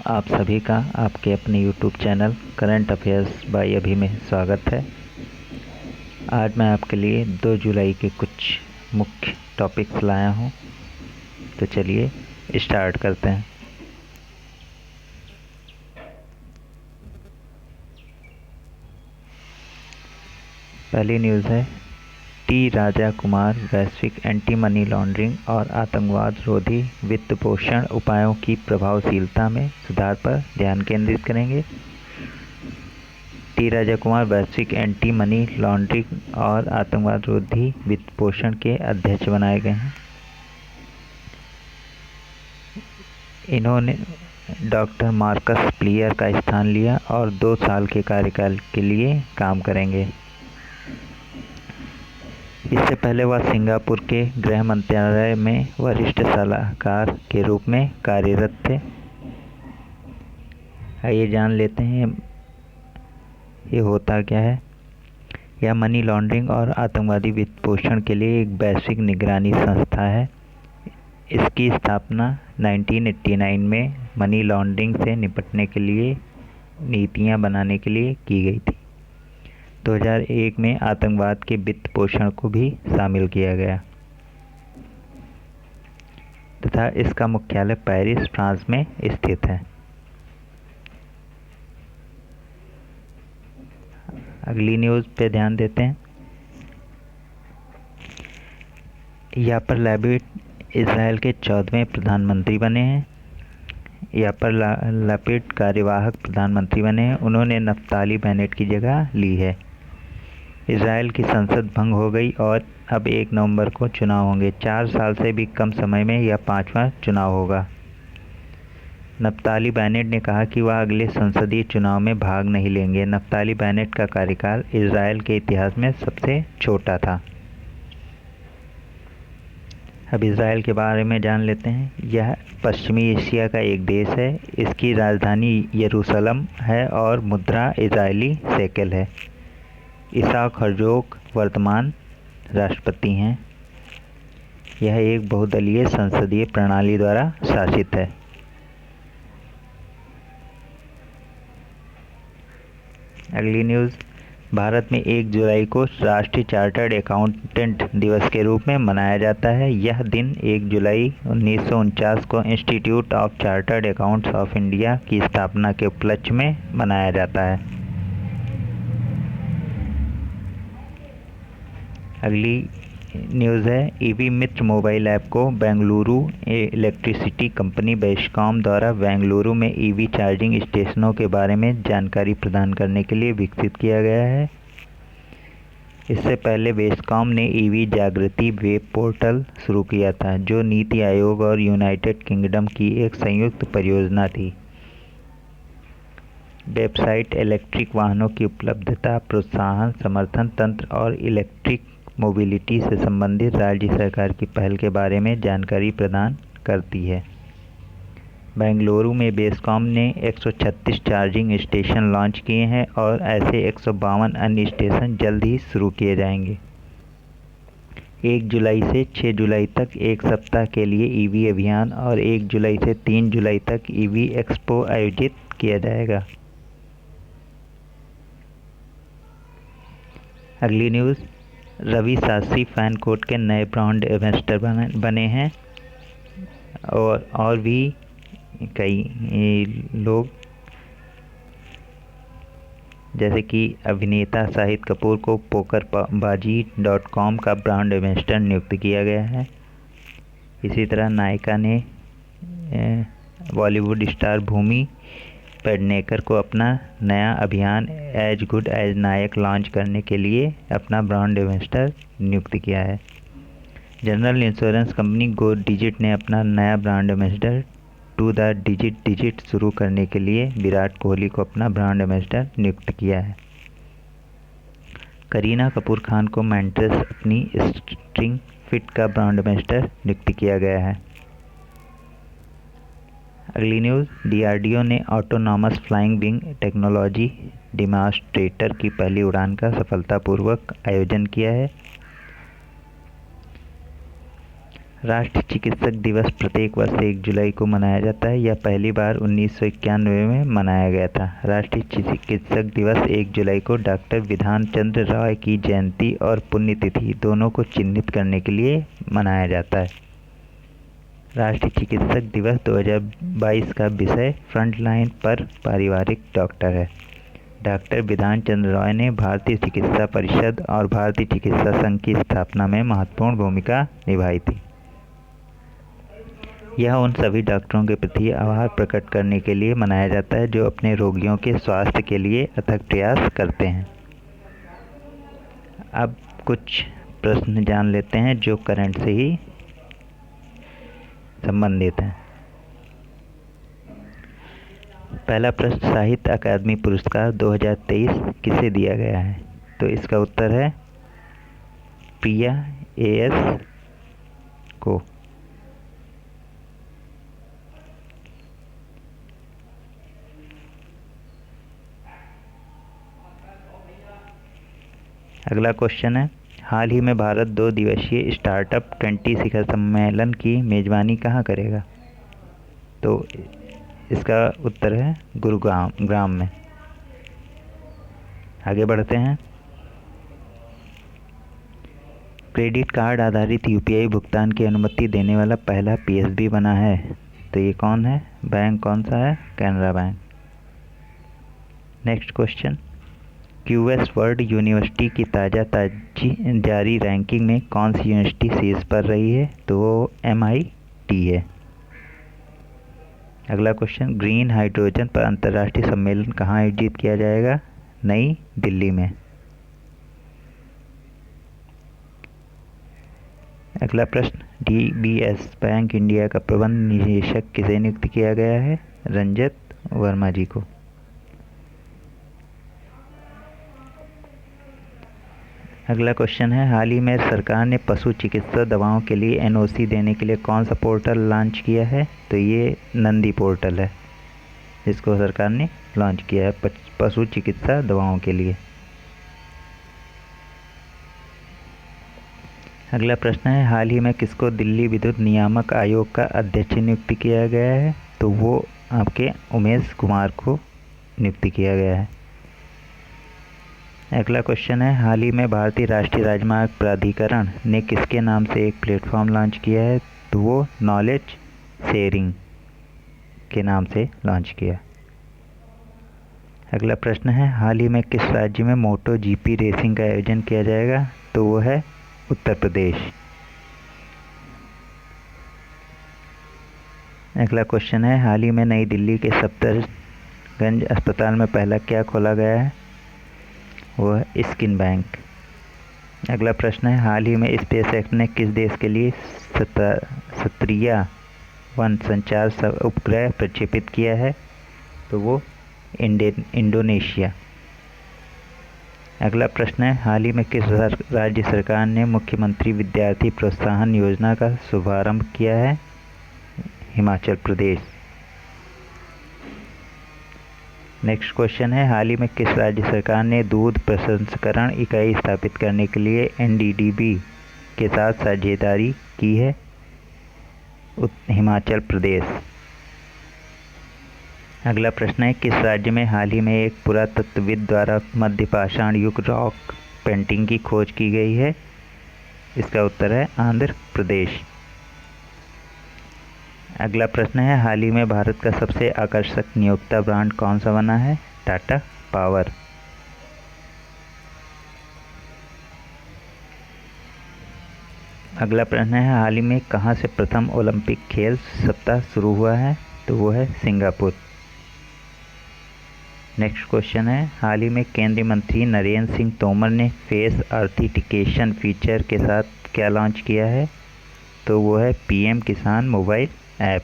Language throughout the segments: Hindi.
आप सभी का आपके अपने YouTube channel current affairs by Abhi में स्वागत है। आज मैं आपके लिए 2 जुलाई के कुछ मुख्य टॉपिक्स लाया हूँ, तो चलिए स्टार्ट करते हैं। पहली न्यूज़ है टी राजा कुमार वैश्विक एंटी मनी लॉन्ड्रिंग और आतंकवाद रोधी वित्त पोषण उपायों की प्रभावशीलता में सुधार पर ध्यान केंद्रित करेंगे। टी राजा कुमार वैश्विक एंटी मनी लॉन्ड्रिंग और आतंकवाद रोधी वित्त पोषण के अध्यक्ष बनाए गए हैं। इन्होंने डॉक्टर मार्कस प्लियर का स्थान लिया और 2 साल के कार्यकाल के लिए काम करेंगे। इससे पहले वह सिंगापुर के गृह मंत्रालय में वरिष्ठ सलाहकार के रूप में कार्यरत थे। आइए जान लेते हैं ये होता क्या है। यह मनी लॉन्ड्रिंग और आतंकवादी वित्त पोषण के लिए एक वैश्विक निगरानी संस्था है। इसकी स्थापना 1989 में मनी लॉन्ड्रिंग से निपटने के लिए नीतियां बनाने के लिए की गई थी। 2001 में आतंकवाद के वित्त पोषण को भी शामिल किया गया तथा इसका मुख्यालय पेरिस, फ्रांस में स्थित है। अगली न्यूज़ पे ध्यान देते हैं। यापर लैपिड इजराइल के 14वें प्रधानमंत्री बने हैं। यापर लैपिड कार्यवाहक प्रधानमंत्री बने हैं। उन्होंने नफ्ताली बेनेट की जगह ली है। इजराइल की संसद भंग हो गई और अब 1 नवंबर को चुनाव होंगे। 4 साल से भी कम समय में यह 5वां चुनाव होगा। नफ्ताली बेनेट ने कहा कि वह अगले संसदीय चुनाव में भाग नहीं लेंगे। नफ्ताली बेनेट का कार्यकाल इजराइल के इतिहास में सबसे छोटा था। अब इजराइल के बारे में जान लेते हैं। यह पश्चिमी एशिया का एक देश है। इसकी राजधानी यरूशलेम है और मुद्रा इजरायली शेकेल है। इसाक हर्जोग वर्तमान राष्ट्रपति हैं। यह एक बहुदलीय संसदीय प्रणाली द्वारा शासित है। अगली न्यूज़, भारत में 1 जुलाई को राष्ट्रीय चार्टर्ड अकाउंटेंट दिवस के रूप में मनाया जाता है। यह दिन 1 जुलाई 1949 को institute of chartered accounts of India की स्थापना के उपलक्ष्य में मनाया जाता है। अगली न्यूज़ है ईवी मित्र मोबाइल ऐप को बेंगलुरु इलेक्ट्रिसिटी कंपनी बेस्कॉम द्वारा बेंगलुरु में ईवी चार्जिंग स्टेशनों के बारे में जानकारी प्रदान करने के लिए विकसित किया गया है। इससे पहले बेस्कॉम ने ईवी जागृति वेब पोर्टल शुरू किया था, जो नीति आयोग और यूनाइटेड किंगडम की एक संयुक्त परियोजना थी। वेबसाइट इलेक्ट्रिक वाहनों की उपलब्धता, प्रोत्साहन, समर्थन तंत्र और इलेक्ट्रिक मोबिलिटी से संबंधित राज्य सरकार की पहल के बारे में जानकारी प्रदान करती है। बेंगलुरु में बेस्कॉम ने 136 चार्जिंग स्टेशन लॉन्च किए हैं और ऐसे 152 अन्य स्टेशन जल्द ही शुरू किए जाएंगे। 1 जुलाई से 6 जुलाई तक एक सप्ताह के लिए ईवी अभियान और 1 जुलाई से 3 जुलाई तक ईवी एक्सपो आयोजित किया जाएगा। अगली news, Ravi Shastri FanCode के नए ब्रांड एम्बेसडर बने हैं और भी कई लोग, जैसे कि अभिनेता शाहिद कपूर को pokerbazi.com का ब्रांड एम्बेसडर नियुक्त किया गया है। इसी तरह नायिका ने बॉलीवुड स्टार भूमि पेडनेकर को अपना नया अभियान एज गुड एज नायक लॉन्च करने के लिए अपना ब्रांड एम्बेसडर नियुक्त किया है। General insurance company Go Digit ने अपना नया brand ambassador to the digit शुरू करने के लिए विराट कोहली को अपना ब्रांड एम्बेसडर नियुक्त किया है। करीना कपूर खान को मेंट्रेस अपनी स्ट्रिंग फिट का ब्रांड एम्बेसडर नियुक्त किया गया है। अगली न्यूज़, डीआरडीओ ने autonomous flying wing technology demonstrator की पहली उड़ान का सफलतापूर्वक आयोजन किया है। राष्ट्रीय चिकित्सक दिवस प्रत्येक वर्ष 1 जुलाई को मनाया जाता है। यह पहली बार 1991 में मनाया गया था। राष्ट्रीय चिकित्सक दिवस 1 जुलाई को डॉक्टर विधान चंद्र रॉय की जयंती और पुण्यतिथि दोनों को चिन्हित करने के लिए मनाया जाता है। राष्ट्रीय चिकित्सक दिवस 2022 का विषय फ्रंटलाइन पर पारिवारिक डॉक्टर है। डॉक्टर विधान चंद्र रॉय ने भारतीय चिकित्सा परिषद और भारतीय चिकित्सा संघ की स्थापना में महत्वपूर्ण भूमिका निभाई थी। यह उन सभी डॉक्टरों के प्रति आभार प्रकट करने के लिए मनाया जाता है जो अपने रोगियों के स्वास्थ्य के लिए अथक प्रयास करते हैं। अब कुछ प्रश्न जान लेते हैं जो करंट से ही संबंधित हैं। पहला प्रश्न, साहित्य अकादमी पुरस्कार 2023 किसे दिया गया है? तो इसका उत्तर है प्रिया एएस को। अगला क्वेश्चन है, हाल ही में भारत 2 दिवसीय स्टार्टअप 20 शिखर सम्मेलन की मेजबानी कहाँ करेगा? तो इसका उत्तर है गुरुग्राम में। आगे बढ़ते हैं। क्रेडिट कार्ड आधारित यूपीआई भुगतान की अनुमति देने वाला पहला पीएसबी बना है। तो ये कौन है? बैंक कौन सा है? Canara bank. Next question, QS world university की जारी रैंकिंग में कौन सी यूनिवर्सिटी शीर्ष पर रही है? तो वो MIT है। अगला क्वेश्चन, ग्रीन हाइड्रोजन पर अंतर्राष्ट्रीय सम्मेलन कहाँ आयोजित किया जाएगा? नई दिल्ली में। अगला प्रश्न, DBS बैंक इंडिया का प्रबंध निदेशक किसे नियुक्त किया गया है? रंजत वर्मा जी को। अगला क्वेश्चन है, हाल ही में सरकार ने पशु चिकित्सा दवाओं के लिए NOC देने के लिए कौन सा पोर्टल लॉन्च किया है? तो ये नंदी पोर्टल है, जिसको सरकार ने लॉन्च किया है पशु चिकित्सा दवाओं के लिए। अगला प्रश्न है, हाल ही में किसको दिल्ली विद्युत नियामक आयोग का अध्यक्ष नियुक्त किया गया है? तो वो आपके उमेश कुमार को नियुक्त किया गया है। अगला क्वेश्चन है, हाल ही में भारतीय राष्ट्रीय राजमार्ग प्राधिकरण ने किसके नाम से एक प्लेटफॉर्म लॉन्च किया है? तो वो नॉलेज शेयरिंग के नाम से लॉन्च किया। अगला प्रश्न है, हाल ही में किस राज्य में मोटो GP रेसिंग का आयोजन किया जाएगा? तो वो है उत्तर प्रदेश। अगला क्वेश्चन है, हाल ही में नई दिल्ली के सफदरजंग अस्पताल में पहला क्या खोला गया है? वो है स्किन बैंक। अगला प्रश्न है, हाल ही में स्पेसएक्स ने किस देश के लिए क्षत्रिया वन संचार उपग्रह प्रक्षेपित किया है? तो वो इंडोनेशिया। अगला प्रश्न है, हाल ही में किस राज्य सरकार ने मुख्यमंत्री विद्यार्थी प्रोत्साहन योजना का शुभारंभ किया है? हिमाचल प्रदेश। नेक्स्ट क्वेश्चन है, हाल ही में किस राज्य सरकार ने दूध प्रसंस्करण इकाई स्थापित करने के लिए NDDB के साथ साझेदारी की है? हिमाचल प्रदेश। अगला प्रश्न है, किस राज्य में हाल ही में एक पुरातत्वविद द्वारा मध्य पाषाण युग रॉक पेंटिंग की खोज की गई है? इसका उत्तर है आंध्र प्रदेश। अगला प्रश्न है, हाल ही में भारत का सबसे आकर्षक नियोक्ता ब्रांड कौन सा बना है? टाटा पावर। अगला प्रश्न है, हाल ही में कहाँ से प्रथम ओलंपिक खेल सप्ताह शुरू हुआ है? तो वो है सिंगापुर। नेक्स्ट क्वेश्चन है, हाल ही में केंद्रीय मंत्री नरेंद्र सिंह तोमर ने फेस ऑथेंटिकेशन फीचर के साथ क्या लॉन्च किया है? तो वो है PM किसान मोबाइल ऐप।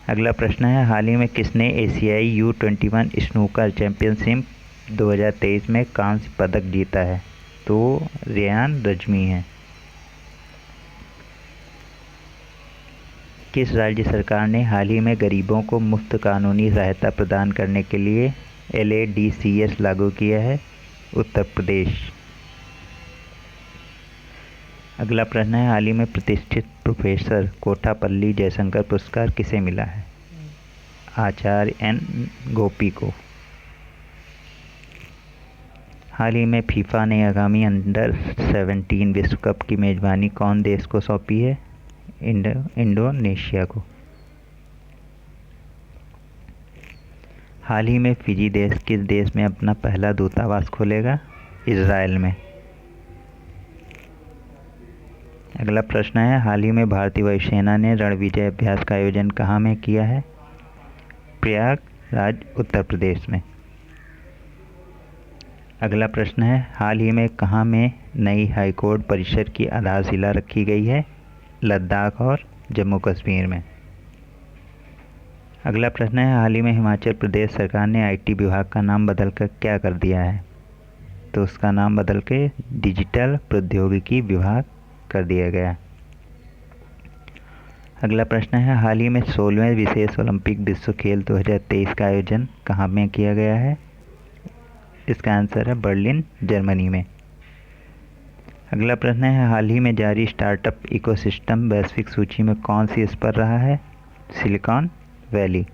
अगला प्रश्न है, हाल ही में किसने एशियाई U21 स्नूकर चैंपियनशिप 2023 में कांस्य पदक जीता है? तो रेयान रजमी है। किस राज्य सरकार ने हाल ही में गरीबों को मुफ्त कानूनी सहायता प्रदान करने के लिए LADCS लागू किया है? उत्तर प्रदेश। अगला प्रश्न है, हाल ही में प्रतिष्ठित प्रोफेसर कोठापल्ली जयशंकर पुरस्कार किसे मिला है? आचार्य एन गोपी को। हाल ही में फीफा ने आगामी अंडर 17 विश्व कप की मेजबानी कौन देश को सौंपी है? इंडोनेशिया को। हाल ही में फिजी देश किस देश में अपना पहला दूतावास खोलेगा? इजराइल में। अगला प्रश्न है, हाल ही में भारतीय वायुसेना ने रणविजय अभ्यास का आयोजन कहाँ में किया है? प्रयागराज उत्तर प्रदेश में। अगला प्रश्न है, हाल ही में कहाँ में नई हाईकोर्ट परिसर की आधारशिला रखी गई है? लद्दाख और जम्मू कश्मीर में। अगला प्रश्न है, हाल ही में हिमाचल प्रदेश सरकार ने आईटी विभाग का नाम बदलकर क्या कर दिया है? तो उसका नाम बदल के डिजिटल प्रौद्योगिकी विभाग कर दिया गया। अगला प्रश्न है, हाल ही में 16वें विशेष ओलंपिक विश्व खेल 2023 का आयोजन कहाँ में किया गया है? इसका आंसर है बर्लिन, जर्मनी में। अगला प्रश्न है, हाल ही में जारी स्टार्टअप इकोसिस्टम वैश्विक सूची में कौन सी इस पर रहा है? Silicon valley.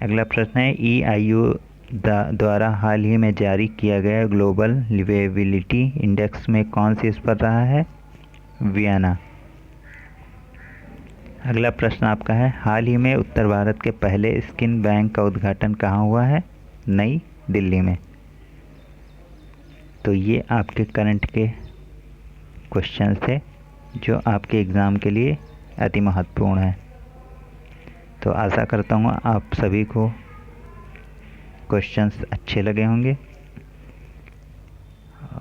अगला प्रश्न है, EIU द्वारा हाल ही में जारी किया गया ग्लोबल लिवेबिलिटी इंडेक्स में कौन सी इस पर रहा है? वियना। अगला प्रश्न आपका है, हाल ही में उत्तर भारत के पहले स्किन बैंक का उद्घाटन कहाँ हुआ है? नई दिल्ली में। तो ये आपके करंट के क्वेश्चन थे जो आपके एग्ज़ाम के लिए अति महत्वपूर्ण है। तो आशा करता हूँ आप सभी को क्वेश्चंस अच्छे लगे होंगे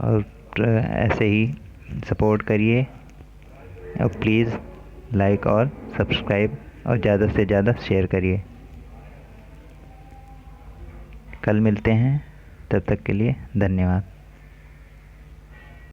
और ऐसे ही सपोर्ट करिए और प्लीज़ लाइक और सब्सक्राइब और ज़्यादा से ज़्यादा शेयर करिए। कल मिलते हैं, तब तक के लिए धन्यवाद।